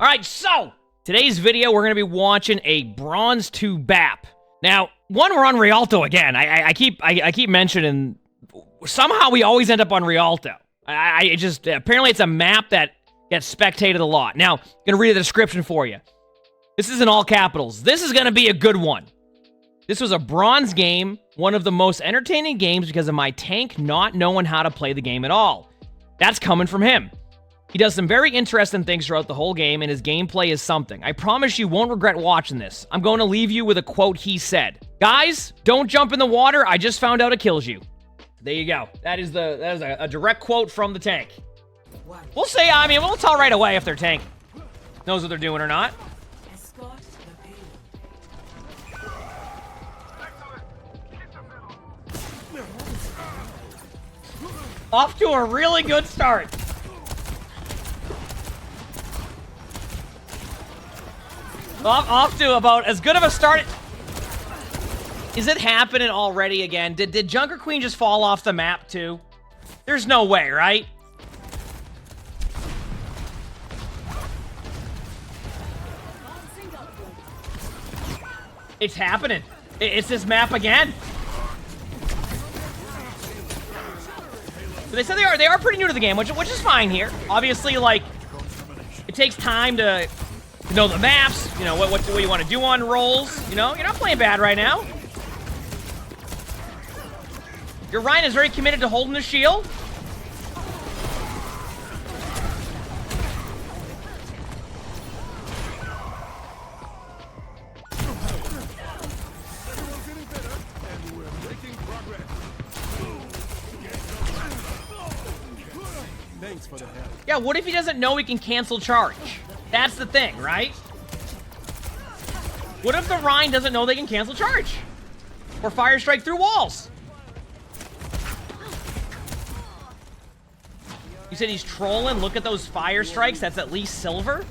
All right, so today's video, we're going to be watching a Bronze 2 BAP. Now, we're on Rialto again. I keep mentioning, somehow we always end up on Rialto. Apparently it's a map that gets spectated a lot. Now, I'm going to read the description for you. This is in all capitals. This is going to be a good one. This was a bronze game, one of the most entertaining games because of my tank not knowing how to play the game at all. That's coming from him. He does some very interesting things throughout the whole game, and his gameplay is something. I promise you won't regret watching this. I'm going to leave you with a quote he said. Guys, don't jump in the water. I just found out it kills you. There you go. That is a direct quote from the tank. We'll say, I mean, we'll tell right away if their tank knows what they're doing or not. Off to a really good start. Off to about as good of a start. Is it happening already again? Did Junker Queen just fall off the map too? There's no way, right? It's happening. It's this map again. They said they are pretty new to the game, which is fine here. Obviously, like, it takes time to know the maps, you know, what you want to do on rolls. You know, you're not playing bad right now. Your Ryan is very committed to holding the shield. Yeah, what if he doesn't know he can cancel charge? That's the thing, right? What if the Rhine doesn't know they can cancel charge? Or fire strike through walls? You said he's trolling? Look at those fire strikes. That's at least silver?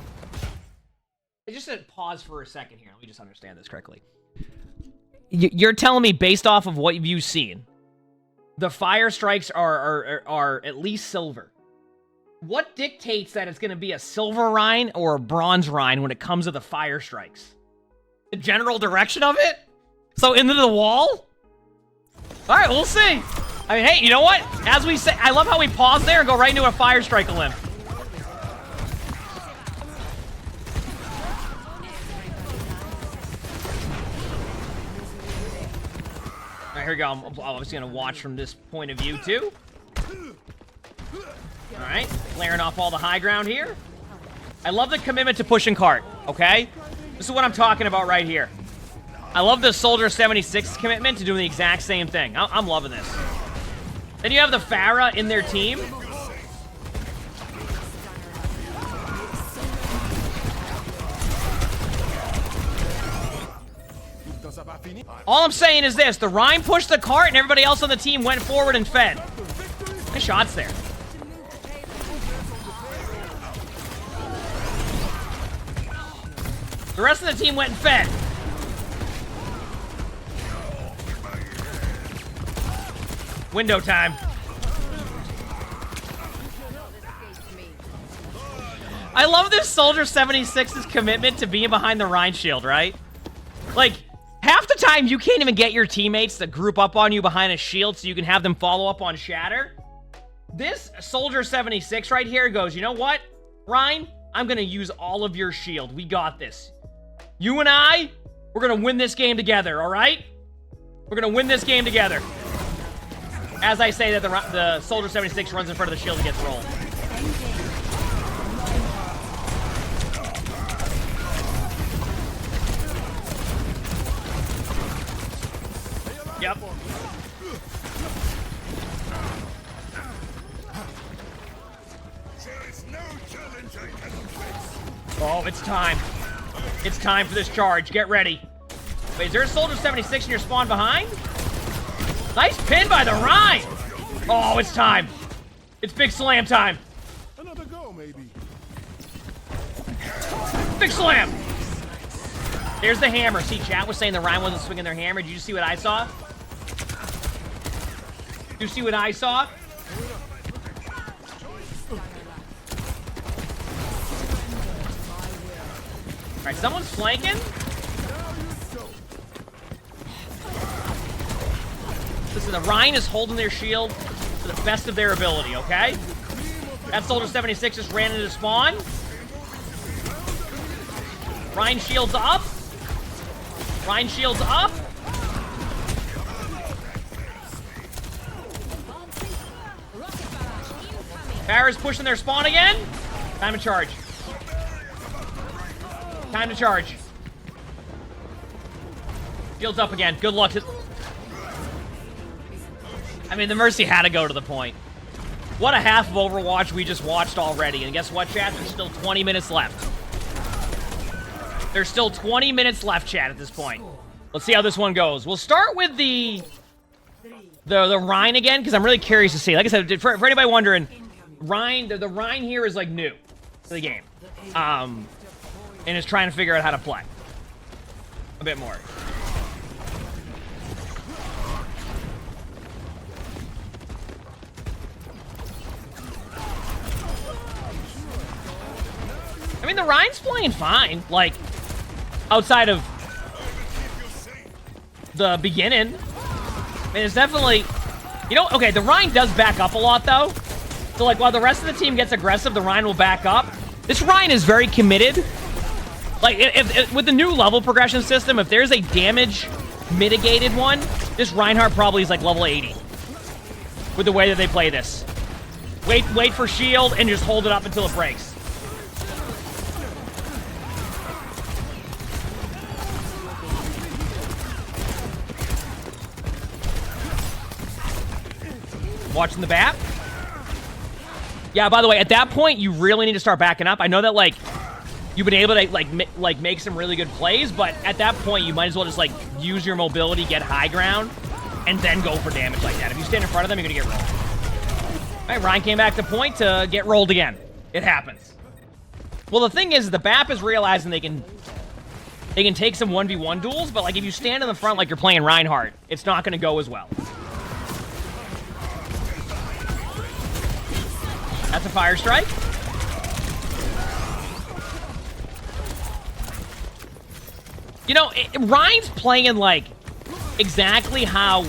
I just said pause for a second here. Let me just understand this correctly. You're telling me, based off of what you've seen, the fire strikes are at least silver. What dictates that it's going to be a silver Rhine or a bronze Rhine when it comes to the fire strikes? The general direction of it? So into the wall? All right, we'll see. I mean, hey, you know what? As we say, I love how we pause there and go right into a fire strike limb. All right, here we go. I'm obviously going to watch from this point of view, too. All right, clearing off all the high ground here. I love the commitment to push and cart, okay? This is what I'm talking about right here. I love the Soldier 76 commitment to doing the exact same thing. I'm loving this. Then you have the Pharah in their team. All I'm saying is this. The Rhine pushed the cart and everybody else on the team went forward and fed. Nice shots there. The rest of the team went and fed. Window time. I love this Soldier 76's commitment to being behind the Rhine shield, right? Like, half the time you can't even get your teammates to group up on you behind a shield so you can have them follow up on Shatter. This Soldier 76 right here goes, you know what, Rhine? I'm going to use all of your shield. We got this. You and I, we're going to win this game together, all right? We're going to win this game together. As I say that the Soldier 76 runs in front of the shield and gets rolled. Yep. Oh, it's time. It's time for this charge. Get ready. Wait, is there a Soldier 76 in your spawn behind? Nice pin by the Rhine. Oh, it's time. It's big slam time. Another go, maybe. Big slam. There's the hammer. See, chat was saying the Rhine wasn't swinging their hammer. Did you see what I saw? Did you see what I saw? Alright, someone's flanking. Listen, the Rein is holding their shield to the best of their ability, okay? That Soldier 76 just ran into spawn. Rein shields up. Rein shields up. Pharah's pushing their spawn again. Time to charge. Time to charge. Shields up again. Good luck. I mean, the Mercy had to go to the point. What a half of Overwatch we just watched already. And guess what, chat? There's still 20 minutes left. There's still 20 minutes left, chat, at this point. Let's see how this one goes. We'll start with the Rein again, because I'm really curious to see. Like I said, for anybody wondering, the Rein here is, like, new to the game. And is trying to figure out how to play. A bit more. I mean, the Rein's playing fine, like, outside of the beginning. I mean, it's definitely, you know, okay, the Rein does back up a lot, though. So, like, while the rest of the team gets aggressive, the Rein will back up. This Rein is very committed. Like, if with the new level progression system, if there's a damage mitigated one, this Reinhardt probably is, like, level 80. With the way that they play this. Wait for shield and just hold it up until it breaks. Watching the Bap. Yeah, by the way, at that point, you really need to start backing up. I know that, like, you've been able to, like make some really good plays, but at that point, you might as well just, like, use your mobility, get high ground, and then go for damage like that. If you stand in front of them, you're gonna get rolled. All right, Rein came back to point to get rolled again. It happens. Well, the thing is, the Bap is realizing they can take some 1v1 duels, but, like, if you stand in the front like you're playing Reinhardt, it's not gonna go as well. That's a fire strike. You know, Rein's playing, like, exactly how...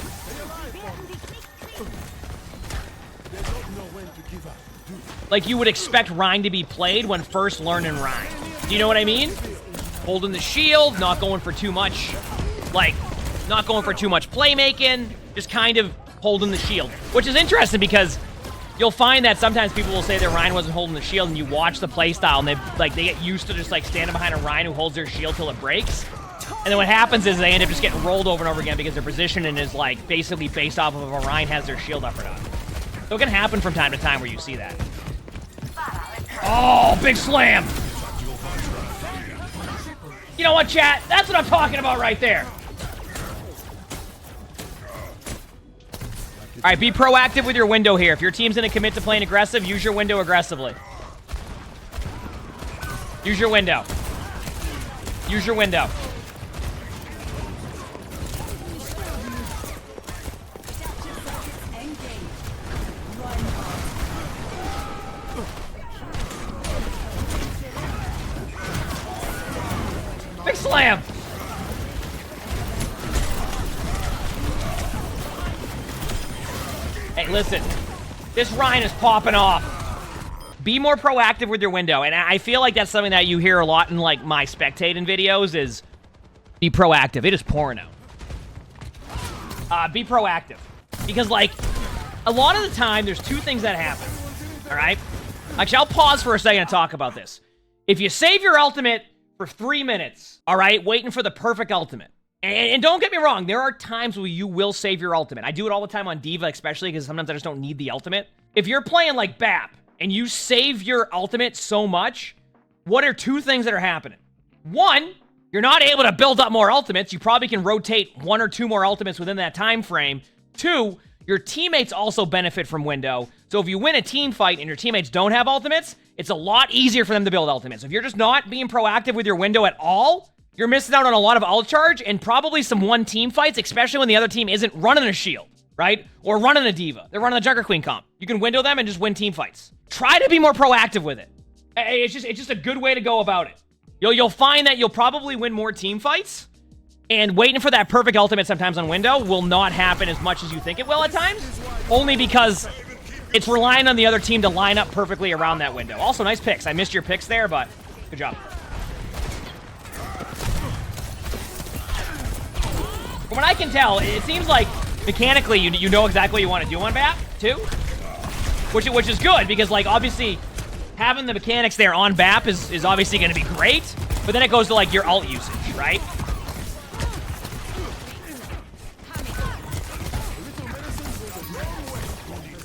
like, you would expect Rein to be played when first learning Rein. Do you know what I mean? Holding the shield, not going for too much, like, not going for too much playmaking, just kind of holding the shield. Which is interesting because... you'll find that sometimes people will say that Rein wasn't holding the shield, and you watch the playstyle, and they get used to just, like, standing behind a Rein who holds their shield till it breaks. And then what happens is they end up just getting rolled over and over again because their positioning is, like, basically based off of if a Rein has their shield up or not. So it can happen from time to time where you see that. Oh, big slam! You know what, chat? That's what I'm talking about right there. All right, be proactive with your window here. If your team's going to commit to playing aggressive, use your window aggressively. Use your window. Use your window. Big slam! Hey, listen, this Rein is popping off. Be more proactive with your window, and I feel like that's something that you hear a lot in, like, my spectating videos is be proactive. It is pouring out. Be proactive. Because, like, a lot of the time, there's two things that happen, all right? Actually, I'll pause for a second to talk about this. If you save your ultimate for 3 minutes, all right, waiting for the perfect ultimate, and don't get me wrong, there are times where you will save your ultimate. I do it all the time on D.Va, especially because sometimes I just don't need the ultimate. If you're playing like Bap, and you save your ultimate so much, what are two things that are happening? One, you're not able to build up more ultimates. You probably can rotate 1 or 2 more ultimates within that time frame. 2, your teammates also benefit from window. So if you win a team fight and your teammates don't have ultimates, it's a lot easier for them to build ultimates. If you're just not being proactive with your window at all, you're missing out on a lot of ult charge and probably some one team fights, especially when the other team isn't running a shield, right? Or running a D.Va. They're running a Junker Queen comp. You can window them and just win team fights. Try to be more proactive with it. It's just a good way to go about it. You'll find that you'll probably win more team fights, and waiting for that perfect ultimate sometimes on window will not happen as much as you think it will at times, only because it's relying on the other team to line up perfectly around that window. Also, nice picks. I missed your picks there, but good job. From what I can tell, it seems like mechanically you know exactly what you want to do on BAP, too. Which is good, because, like, obviously, having the mechanics there on BAP is obviously going to be great, but then it goes to, like, your ult usage, right?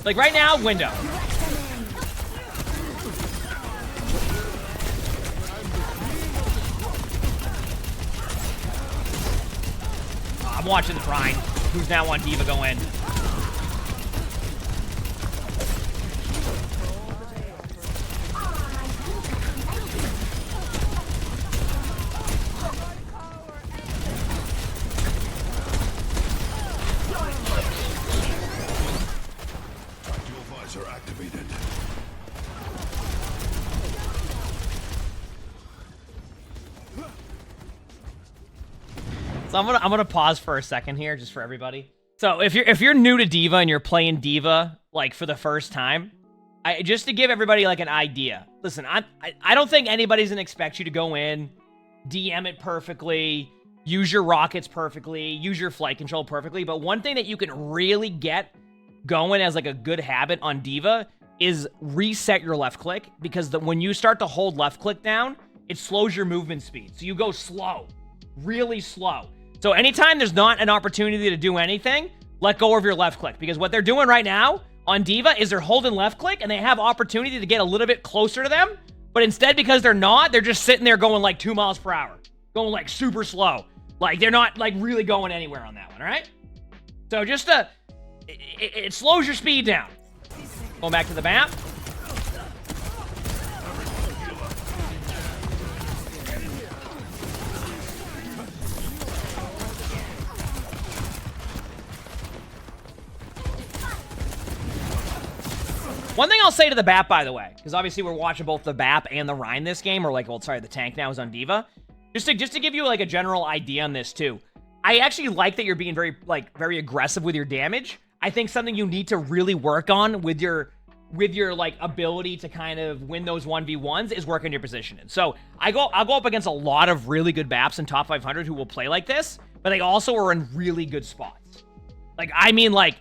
Like, right now, window. I'm watching the Prime. Who's now on D.Va go in. So I'm gonna pause for a second here, just for everybody. So if you're new to D.Va and you're playing D.Va like for the first time, just to give everybody like an idea. Listen, I don't think anybody's gonna expect you to go in, DM it perfectly, use your rockets perfectly, use your flight control perfectly. But one thing that you can really get going as like a good habit on D.Va is reset your left click, because when you start to hold left click down, it slows your movement speed. So you go slow, really slow. So anytime there's not an opportunity to do anything, let go of your left click, because what they're doing right now on D.Va is they're holding left click and they have opportunity to get a little bit closer to them, but instead, because they're not, they're just sitting there going like 2 miles per hour, going like super slow. Like they're not like really going anywhere on that one, all right? So just it slows your speed down. Going back to the map. One thing I'll say to the BAP, by the way, because obviously we're watching both the BAP and the Rein this game, or like, well, sorry, the tank now is on D.Va. Just to give you like a general idea on this too. I actually like that you're being very aggressive with your damage. I think something you need to really work on with your like ability to kind of win those 1v1s is work on your positioning. So I'll go up against a lot of really good BAPs in top 500 who will play like this, but they also are in really good spots. Like, I mean, like,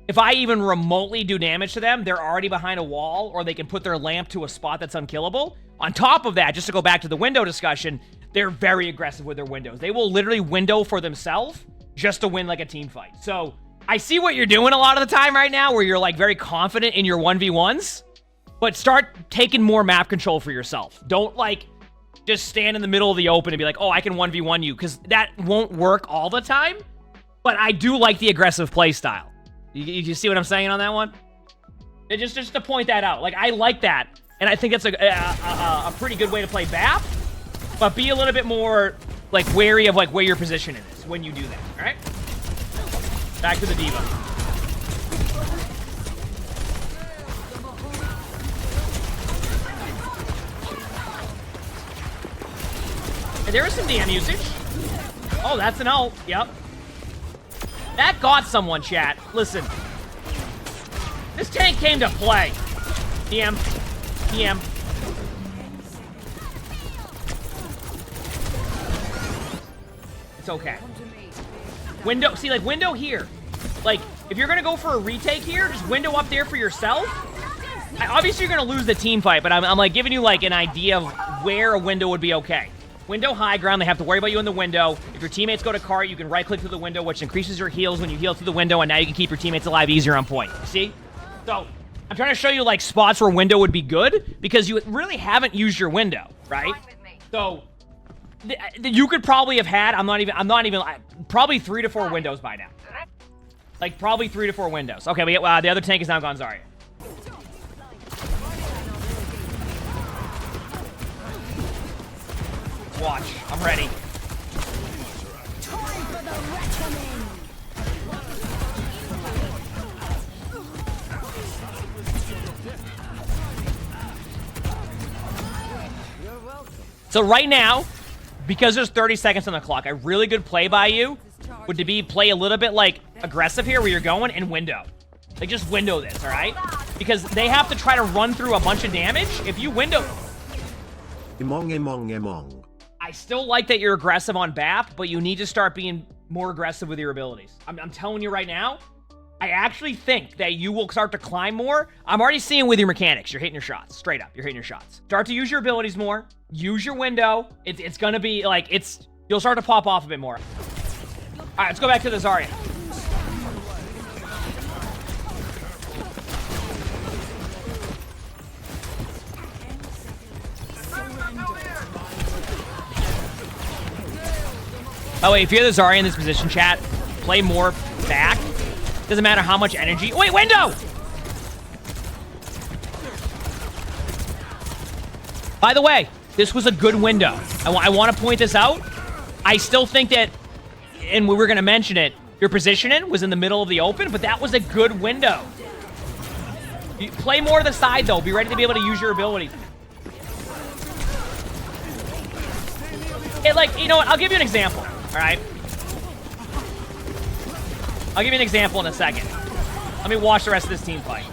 if I even remotely do damage to them, they're already behind a wall, or they can put their lamp to a spot that's unkillable. On top of that, just to go back to the window discussion, they're very aggressive with their windows. They will literally window for themselves just to win like a team fight. So I see what you're doing a lot of the time right now, where you're like very confident in your 1v1s, but start taking more map control for yourself. Don't like just stand in the middle of the open and be like, oh, I can 1v1 you, because that won't work all the time. But I do like the aggressive play style. You see what I'm saying on that one? Just to point that out. Like, I like that, and I think that's a pretty good way to play BAP, but be a little bit more, like, wary of, like, where your position is when you do that, all right? Back to the D.Va. And there is some DM usage. Oh, that's an ult. Yep. That got someone, chat. Listen. This tank came to play. PM. PM. It's okay. Window. See, like, window here. Like, if you're going to go for a retake here, just window up there for yourself. Obviously, you're going to lose the team fight, but I'm, like, giving you, like, an idea of where a window would be okay. Window high ground, they have to worry about you in the window. If your teammates go to cart, you can right-click through the window, which increases your heals when you heal through the window, and now you can keep your teammates alive easier on point. See? So, I'm trying to show you, like, spots where window would be good, because you really haven't used your window, right? So, you could probably have had, probably 3 to 4 windows by now. Like, probably 3 to 4 windows. Okay, but the other tank is now gone Zarya. Watch. I'm ready. So right now, because there's 30 seconds on the clock, a really good play by you would be play a little bit like aggressive here where you're going and window. Like just window this, all right? Because they have to try to run through a bunch of damage. If you window... Emongg. I still like that you're aggressive on BAP, but you need to start being more aggressive with your abilities. I'm telling you right now, I actually think that you will start to climb more. I'm already seeing with your mechanics. You're hitting your shots. Straight up, you're hitting your shots. Start to use your abilities more. Use your window. It's gonna be like, you'll start to pop off a bit more. All right, let's go back to the Zarya. Oh wait, if you're the Zarya in this position, chat, play more back. Doesn't matter how much energy. Wait, window! By the way, this was a good window. I want to point this out. I still think that, and we were going to mention it, your positioning was in the middle of the open, but that was a good window. You play more to the side, though. Be ready to be able to use your abilities. Like, you know what? I'll give you an example, all right? I'll give you an example in a second. Let me watch the rest of this team fight.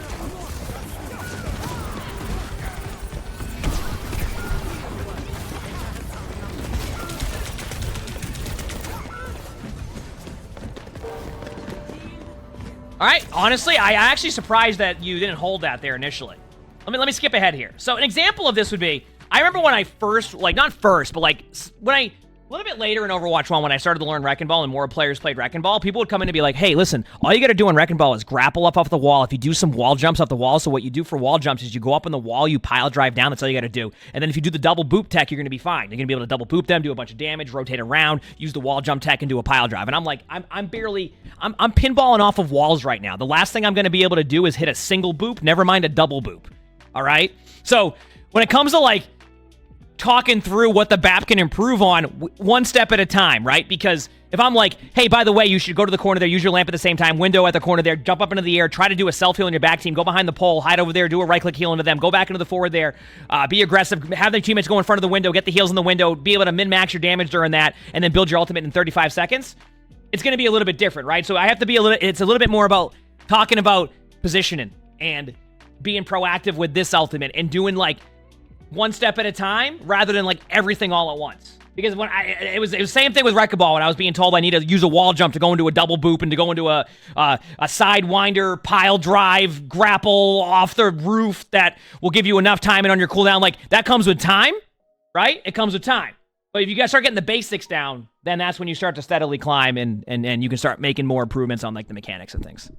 All right, honestly, I actually surprised that you didn't hold that there initially. Let me skip ahead here. So an example of this would be, I remember when I first, like not first, but like when a little bit later in Overwatch 1, when I started to learn Wrecking Ball and more players played Wrecking Ball, people would come in and be like, hey, listen, all you got to do in Wrecking Ball is grapple up off the wall. If you do some wall jumps off the wall, so what you do for wall jumps is you go up on the wall, you pile drive down, that's all you got to do. And then if you do the double boop tech, you're going to be fine. You're going to be able to double boop them, do a bunch of damage, rotate around, use the wall jump tech, and do a pile drive. And I'm like, I'm pinballing off of walls right now. The last thing I'm going to be able to do is hit a single boop, never mind a double boop. All right? So when it comes to like, talking through what the BAP can improve on one step at a time, right? Because if I'm like, hey, by the way, you should go to the corner there, use your lamp at the same time, window at the corner there, jump up into the air, try to do a self-heal in your back team, go behind the pole, hide over there, do a right-click heal into them, go back into the forward there, be aggressive, have their teammates go in front of the window, get the heals in the window, be able to min-max your damage during that, and then build your ultimate in 35 seconds, it's going to be a little bit different, right? So I have to be it's a little bit more about talking about positioning and being proactive with this ultimate and doing like one step at a time rather than like everything all at once. Because when it was the same thing with Wrecking Ball when I was being told I need to use a wall jump to go into a double boop and to go into a sidewinder, pile drive, grapple off the roof that will give you enough time and on your cooldown. Like that comes with time, right? It comes with time. But if you guys start getting the basics down, then that's when you start to steadily climb and you can start making more improvements on like the mechanics and things.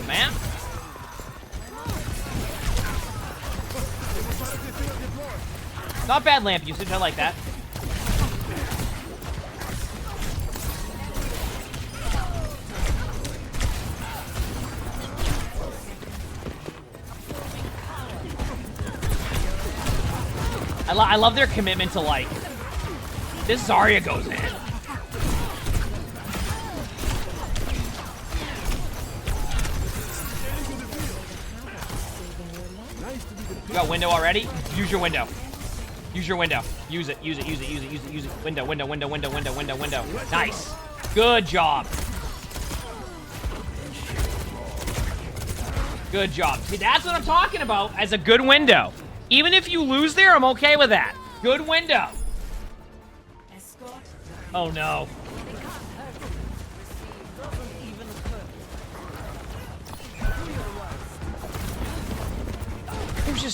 Man. Not bad lamp usage, I like that. I love their commitment to like, this Zarya goes in. You got window already? Use your window. Use your window. Use it. Use it. Use it. Use it. Use it. Use it. Window. Window. Window. Window. Window. Window. Window. Nice. Good job. Good job. See, that's what I'm talking about as a good window. Even if you lose there, I'm okay with that. Good window. Oh no.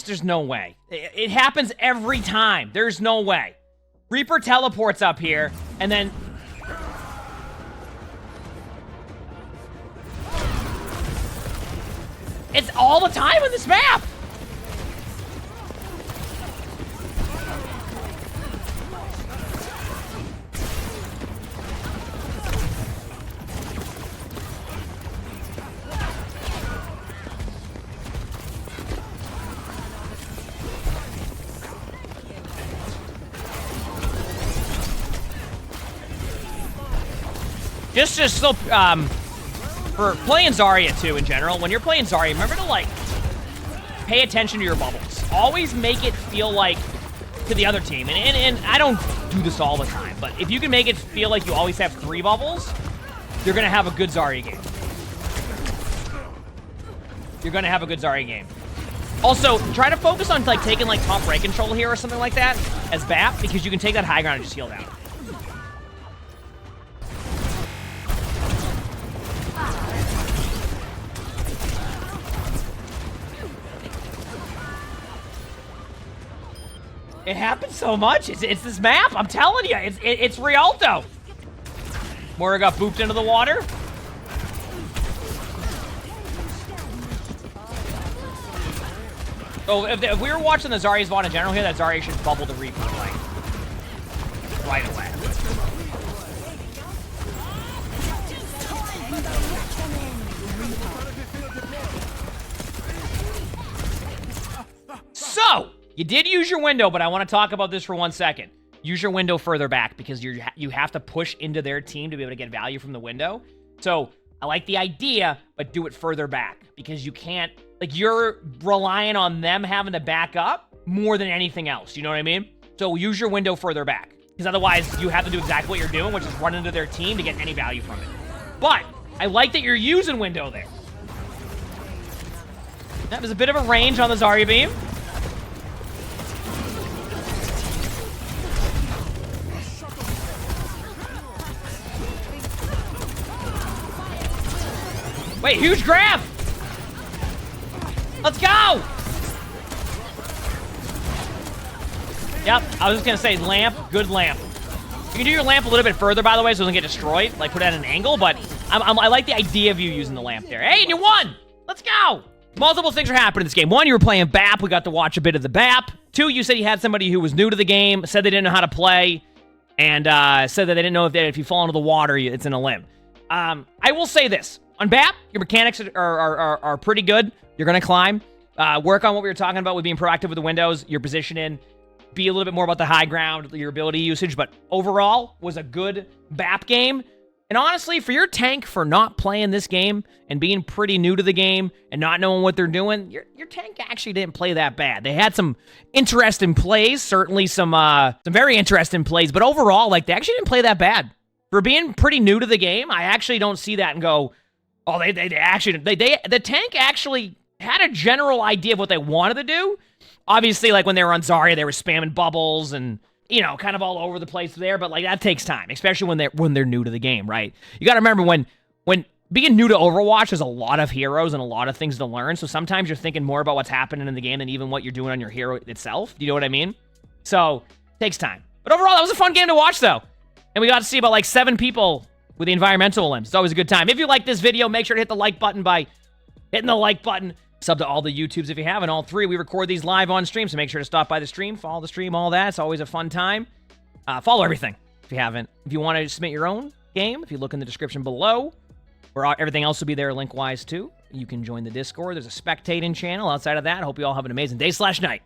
There's no way. It happens every time. There's no way. Reaper teleports up here, and then... It's all the time on this map! Just so for playing Zarya too in general, when you're playing Zarya, remember to like pay attention to your bubbles. Always make it feel like to the other team, and I don't do this all the time, but if you can make it feel like you always have 3 bubbles, you're gonna have a good Zarya game. You're gonna have a good Zarya game. Also, try to focus on like taking like top right control here or something like that as Bap, because you can take that high ground and just heal down. It happens so much. It's this map. I'm telling you, it's Rialto. Moira got booped into the water. So if we were watching the Zarya's VOD in general here, that Zarya should bubble the Reaper like right away. So you did use your window, but I want to talk about this for 1 second. Use your window further back because you have to push into their team to be able to get value from the window. So I like the idea, but do it further back because you can't, like, you're relying on them having to back up more than anything else. You know what I mean? So use your window further back because otherwise you have to do exactly what you're doing, which is run into their team to get any value from it. But I like that you're using window there. That was a bit of a range on the Zarya beam. Wait, huge grab! Let's go! Yep, I was just gonna say lamp, good lamp. You can do your lamp a little bit further, by the way, so it doesn't get destroyed. Like, put it at an angle, but I like the idea of you using the lamp there. Hey, and you won! Let's go! Multiple things are happening in this game. 1, you were playing Bap. We got to watch a bit of the Bap. 2, you said you had somebody who was new to the game, said they didn't know how to play, and said that they didn't know if you fall into the water, it's in a limb. I will say this. On Bap, your mechanics are pretty good. You're going to climb. Work on what we were talking about with being proactive with the windows, your positioning, be a little bit more about the high ground, your ability usage, but overall was a good Bap game. And honestly, for your tank for not playing this game and being pretty new to the game and not knowing what they're doing, your tank actually didn't play that bad. They had some interesting plays, certainly some very interesting plays, but overall, like, they actually didn't play that bad. For being pretty new to the game, I actually don't see that and go, oh, the tank actually had a general idea of what they wanted to do. Obviously, like when they were on Zarya, they were spamming bubbles and, you know, kind of all over the place there, but like that takes time, especially when they're new to the game, right? You got to remember when being new to Overwatch, there's a lot of heroes and a lot of things to learn, so sometimes you're thinking more about what's happening in the game than even what you're doing on your hero itself. Do you know what I mean? So, it takes time. But overall, that was a fun game to watch, though. And we got to see about like 7 people with the environmental limbs. It's always a good time. If you like this video, make sure to hit the like button by hitting the like button. Sub to all the YouTubes if you haven't. All 3, we record these live on stream, so make sure to stop by the stream, follow the stream, all that. It's always a fun time. Follow everything if you haven't. If you want to submit your own game, if you look in the description below, where everything else will be there link-wise too. You can join the Discord. There's a spectating channel. Outside of that, I hope you all have an amazing day/night.